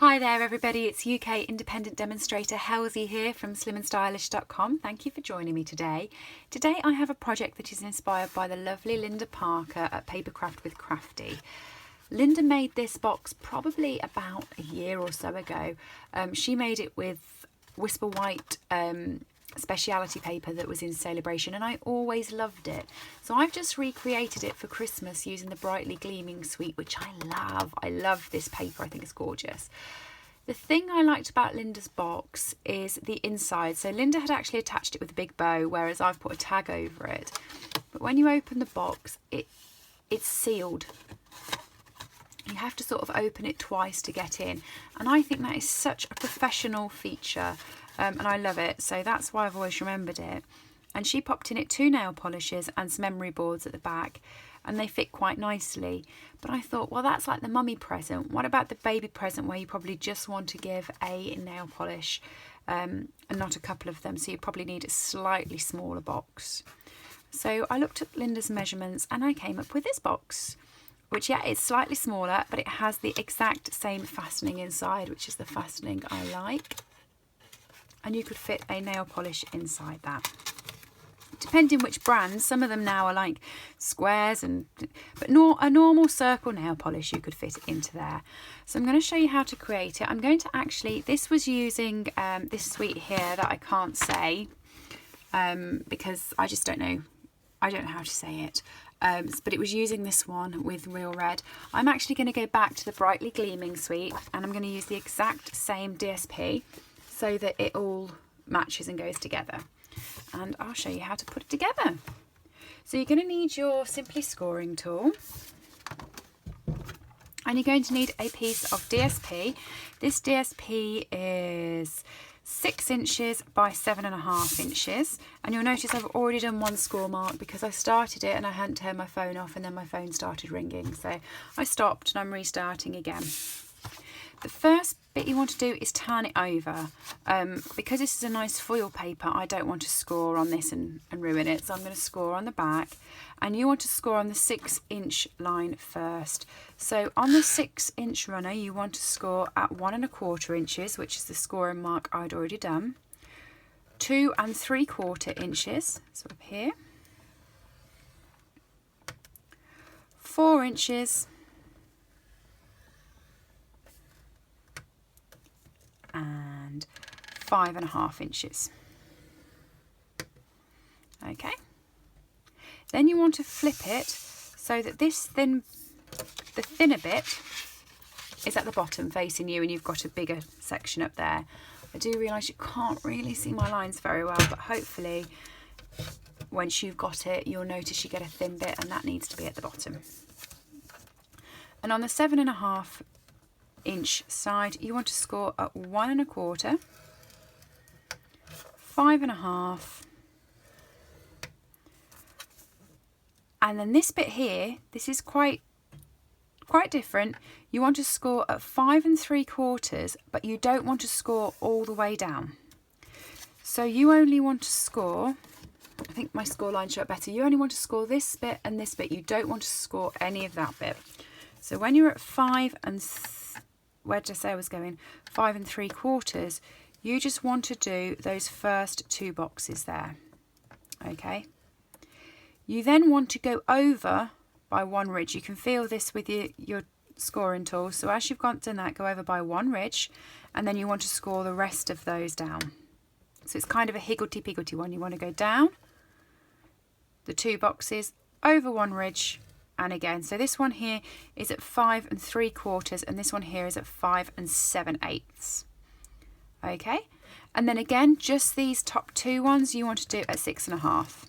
Hi there everybody, it's UK independent demonstrator Halsey here from slimandstylish.com. Thank you for joining me today. Today I have a project that is inspired by the lovely Linda Parker at Papercraft with Crafty. Linda made this box probably about a year or so ago. She made it with Whisper White speciality paper that was in Celebration, and I always loved it. So I've just recreated it for Christmas using the Brightly Gleaming suite, which I love. I love this paper, I think it's gorgeous. The thing I liked about Linda's box is the inside. So Linda had actually attached it with a big bow, whereas I've put a tag over it. But when you open the box, it's sealed. You have to sort of open it twice to get in, and I think that is such a professional feature. And I love it, so that's why I've always remembered it. And she popped in it 2 nail polishes and some emery boards at the back, and they fit quite nicely. But I thought, well, that's like the mummy present. What about the baby present where you probably just want to give a nail polish and not a couple of them, so you probably need a slightly smaller box. So I looked at Linda's measurements and I came up with this box, which, yeah, it's slightly smaller, but it has the exact same fastening inside, which is the fastening I like. And you could fit a nail polish inside that. Depending which brand, some of them now are like squares, but a normal circle nail polish you could fit into there. So I'm going to show you how to create it. I'm going to actually, this was using this suite here that I can't say because I just don't know. I don't know how to say it. But it was using this one with Real Red. I'm actually going to go back to the Brightly Gleaming suite, and I'm going to use the exact same DSP so that it all matches and goes together. And I'll show you how to put it together. So you're going to need your Simply Scoring tool, and you're going to need a piece of DSP. This DSP is 6 inches by 7.5 inches, and you'll notice I've already done one score mark because I started it and I hadn't turned my phone off, and then my phone started ringing, so I stopped and I'm restarting again. The first bit you want to do is turn it over. Because this is a nice foil paper, I don't want to score on this and ruin it, so I'm going to score on the back, and you want to score on the 6-inch line first. So on the 6-inch runner you want to score at 1.25 inches, which is the scoring mark I'd already done, 2 3/4 inches, so up here, 4 inches, and 5.5 inches. Okay, then you want to flip it so that the thinner bit is at the bottom facing you, and you've got a bigger section up there. I do realise you can't really see my lines very well, but hopefully once you've got it you'll notice you get a thin bit, and that needs to be at the bottom. And on the 7.5 inch side you want to score at 1.25, 5.5, and then this bit here, this is quite different. You want to score at 5 3/4, but you don't want to score all the way down. So you only want to score, I think my score line show it better, you only want to score this bit and this bit. You don't want to score any of that bit. So when you're at 5 3/4, you just want to do those first 2 boxes there. Okay, you then want to go over by 1 ridge. You can feel this with your scoring tool. So as you've done that, go over by 1 ridge, and then you want to score the rest of those down. So it's kind of a higgledy-piggledy one. You want to go down the 2 boxes, over 1 ridge, and again. So this one here is at 5 3/4, and this one here is at 5 7/8. Okay, and then again, just these top 2 ones you want to do at 6.5.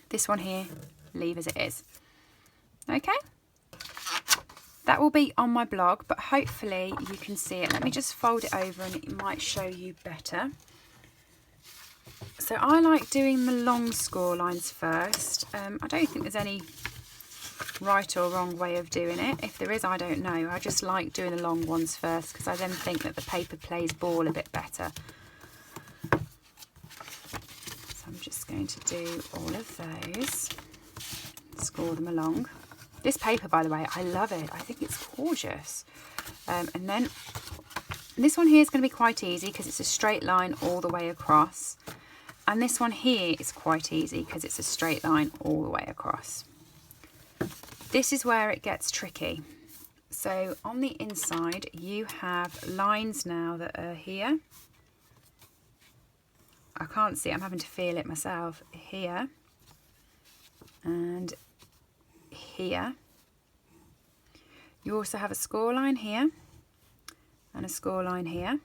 This one here, leave as it is. Okay, that will be on my blog, but hopefully you can see it. Let me just fold it over and it might show you better. So I like doing the long score lines first. I don't think there's any right or wrong way of doing it. If there is, I don't know. I just like doing the long ones first because I then think that the paper plays ball a bit better. So I'm just going to do all of those, score them along. This paper, by the way, I love it. I think it's gorgeous. And then this one here is going to be quite easy because it's a straight line all the way across. And this one here is quite easy because it's a straight line all the way across. This is where it gets tricky. So on the inside, you have lines now that are here. I can't see it, I'm having to feel it myself. Here and here. You also have a score line here and a score line here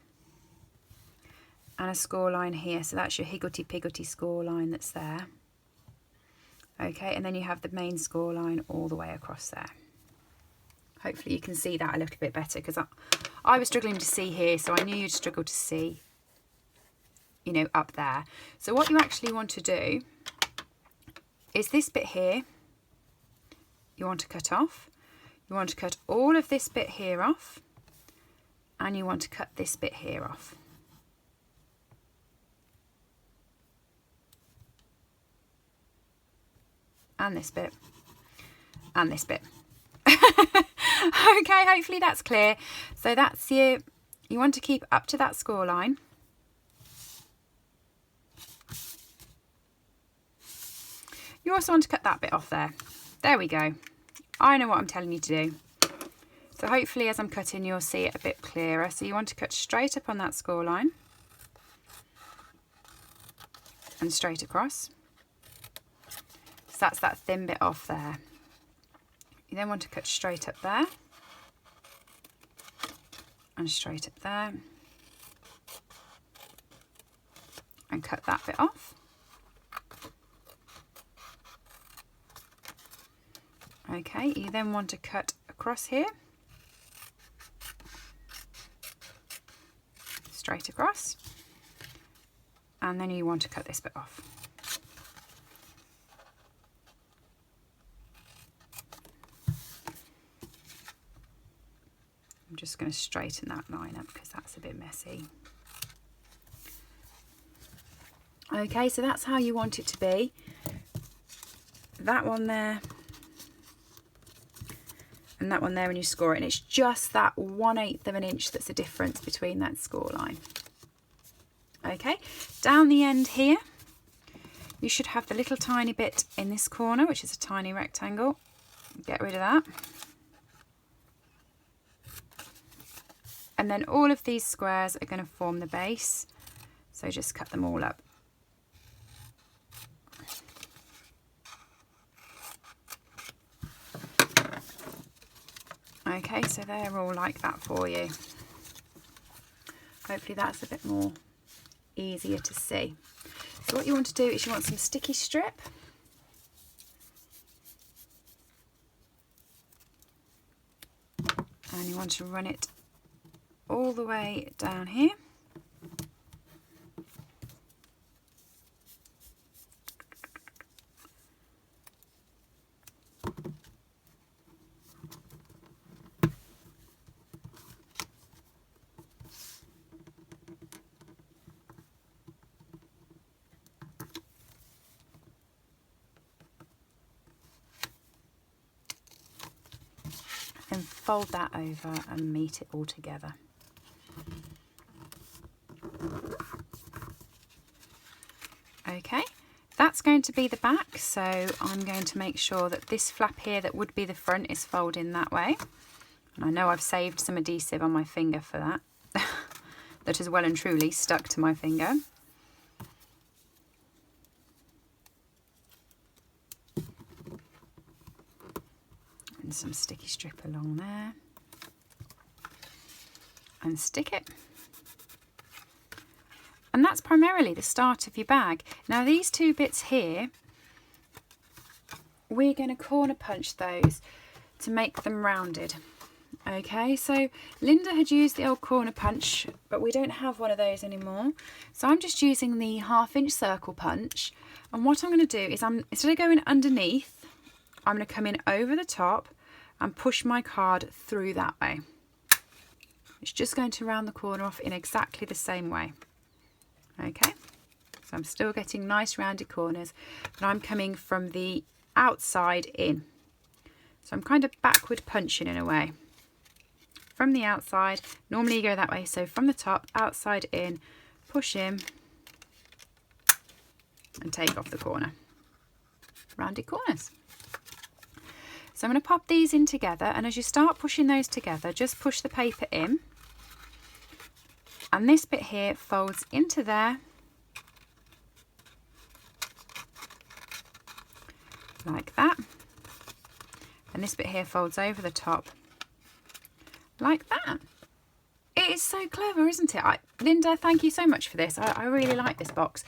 and a score line here. So that's your higgledy-piggledy score line that's there. Okay, and then you have the main score line all the way across there. Hopefully you can see that a little bit better, because I was struggling to see here, so I knew you'd struggle to see, you know, up there. So what you actually want to do is this bit here, you want to cut off. You want to cut all of this bit here off, and you want to cut this bit here off. And this bit, and this bit. Okay, hopefully that's clear. So that's you want to keep up to that score line. You also want to cut that bit off there. There we go. I know what I'm telling you to do. So hopefully as I'm cutting you'll see it a bit clearer. So you want to cut straight up on that score line and straight across. So that's that thin bit off there. You then want to cut straight up there and straight up there and cut that bit off. Okay, you then want to cut across here, straight across, and then you want to cut this bit off. I'm just going to straighten that line up because that's a bit messy. Okay, so that's how you want it to be. That one there and that one there when you score it, and it's just that 1/8 of an inch that's the difference between that score line. Okay, down the end here you should have the little tiny bit in this corner, which is a tiny rectangle. Get rid of that. And then all of these squares are going to form the base, so just cut them all up. Okay, so they're all like that for you. Hopefully that's a bit more easier to see. So what you want to do is you want some sticky strip. And you want to run it all the way down here. Then fold that over and meet it all together. Okay, that's going to be the back, so I'm going to make sure that this flap here that would be the front is folding that way. And I know I've saved some adhesive on my finger for that. That has well and truly stuck to my finger. And some sticky strip along there. And stick it. And that's primarily the start of your bag. Now these two bits here, we're going to corner punch those to make them rounded. Okay, so Linda had used the old corner punch, but we don't have one of those anymore. So I'm just using the 1/2 inch circle punch. And what I'm going to do is instead of going underneath, I'm going to come in over the top and push my card through that way. It's just going to round the corner off in exactly the same way. Okay, so I'm still getting nice rounded corners, but I'm coming from the outside in. So I'm kind of backward punching in a way. from the outside. Normally you go that way, so from the top, outside in, push in and take off the corner. Rounded corners. So I'm going to pop these in together, and as you start pushing those together, just push the paper in, and this bit here folds into there like that, and this bit here folds over the top like that. It is so clever, isn't it? Linda, thank you so much for this. I really like this box.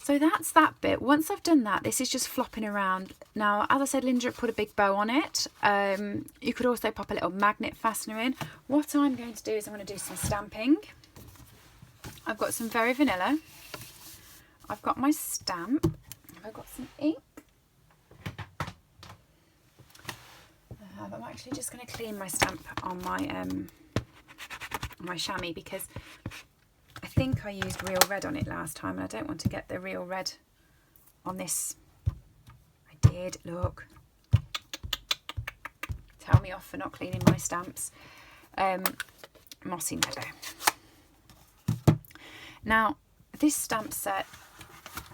So that's that bit. Once I've done that, this is just flopping around. Now, as I said, Linda put a big bow on it. You could also pop a little magnet fastener in. What I'm going to do is I'm going to do some stamping. I've got some Very Vanilla. I've got my stamp. I've got some ink. I'm actually just going to clean my stamp on my chamois, because I think I used real red on it last time, and I don't want to get the real red on this. I did, look. Tell me off for not cleaning my stamps. Mossy Meadow. Now, this stamp set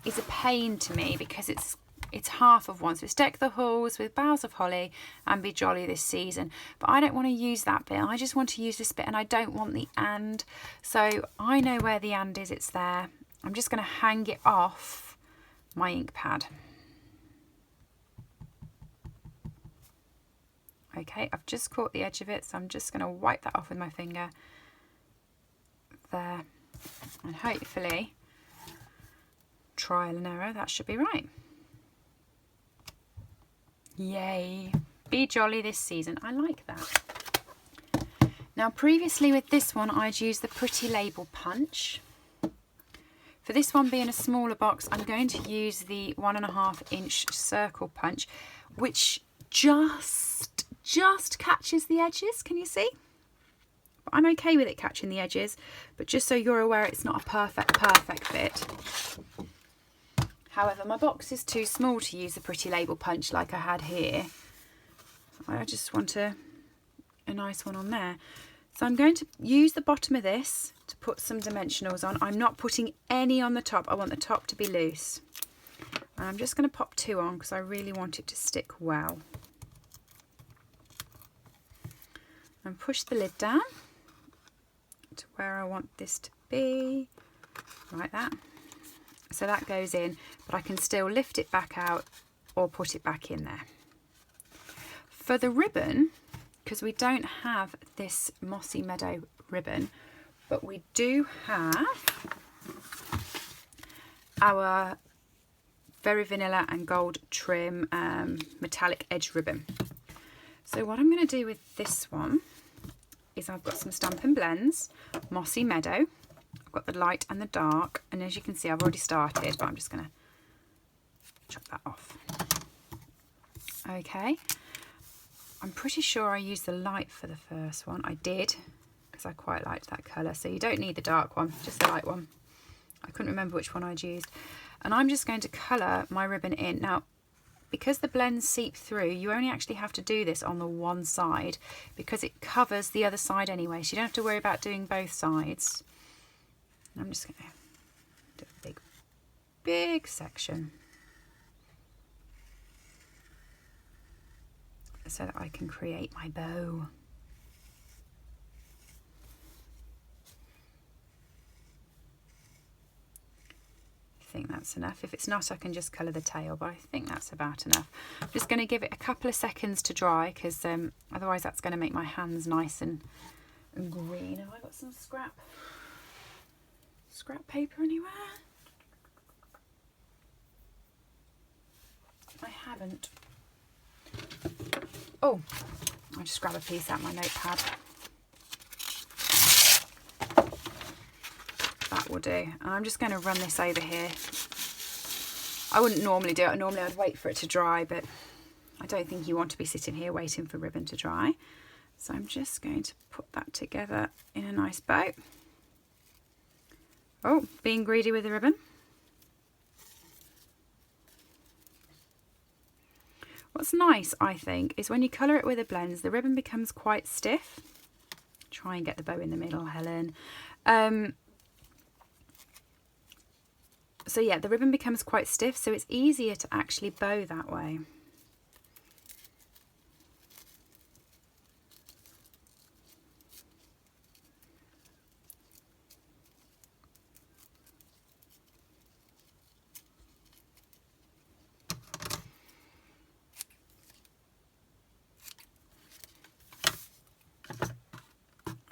is a pain to me because it's half of one. So it's Deck the Halls with Boughs of Holly and Be Jolly This Season. But I don't want to use that bit. I just want to use this bit, and I don't want the and. So I know where the and is. It's there. I'm just going to hang it off my ink pad. Okay, I've just caught the edge of it, so I'm just going to wipe that off with my finger. There. And hopefully, trial and error, that should be right. Yay. Be Jolly This Season. I like that. Now, previously with this one, I'd used the Pretty Label Punch. For this one being a smaller box, I'm going to use the 1.5 inch circle punch, which just catches the edges. Can you see? I'm okay with it catching the edges, but just so you're aware, it's not a perfect fit. However, my box is too small to use the Pretty Label Punch like I had here. I just want a nice one on there. So I'm going to use the bottom of this to put some dimensionals on. I'm not putting any on the top. I want the top to be loose. And I'm just going to pop 2 on because I really want it to stick well. And push the lid down to where I want this to be, like that. So that goes in, but I can still lift it back out or put it back in there. For the ribbon, because we don't have this Mossy Meadow ribbon, but we do have our Very Vanilla and Gold Trim metallic edge ribbon. So what I'm going to do with this one is I've got some Stampin' Blends, Mossy Meadow. I've got the light and the dark, and as you can see, I've already started, but I'm just going to chop that off. Okay, I'm pretty sure I used the light for the first one. I did, because I quite liked that colour. So you don't need the dark one, just the light one. I couldn't remember which one I'd used. And I'm just going to colour my ribbon in. Now, because the blends seep through, you only actually have to do this on the one side because it covers the other side anyway, so you don't have to worry about doing both sides. I'm just going to do a big section so that I can create my bow. I think that's enough. If it's not, I can just colour the tail, but I think that's about enough. I'm just going to give it a couple of seconds to dry because otherwise that's going to make my hands nice and green. Have I got some scrap paper anywhere? I haven't. Oh, I'll just grab a piece out of my notepad. That will do. And I'm just going to run this over here. I wouldn't normally do it. Normally I'd wait for it to dry, but I don't think you want to be sitting here waiting for ribbon to dry. So I'm just going to put that together in a nice bow. Oh, being greedy with the ribbon. What's nice, I think, is when you colour it with the blends, the ribbon becomes quite stiff. try and get the bow in the middle, Helen. So yeah, the ribbon becomes quite stiff, so it's easier to actually bow that way.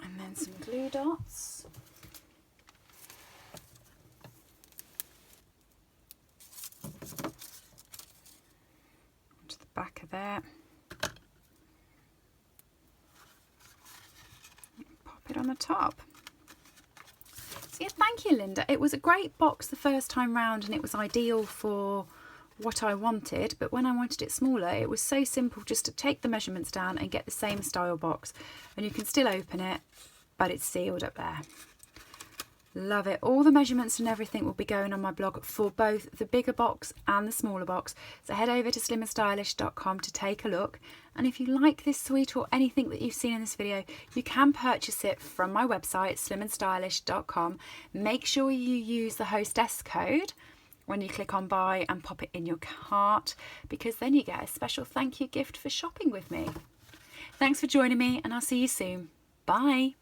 And then some glue dots. Onto the back of there. Pop it on the top. So yeah, thank you, Linda. It was a great box the first time round and it was ideal for what I wanted, but when I wanted it smaller, it was so simple just to take the measurements down and get the same style box, and you can still open it, but it's sealed up there. Love it. All the measurements and everything will be going on my blog for both the bigger box and the smaller box, so head over to slimandstylish.com to take a look. And if you like this sweater or anything that you've seen in this video, you can purchase it from my website slimandstylish.com. Make sure you use the hostess code when you click on buy and pop it in your cart, because then you get a special thank you gift for shopping with me. Thanks for joining me, and I'll see you soon. Bye.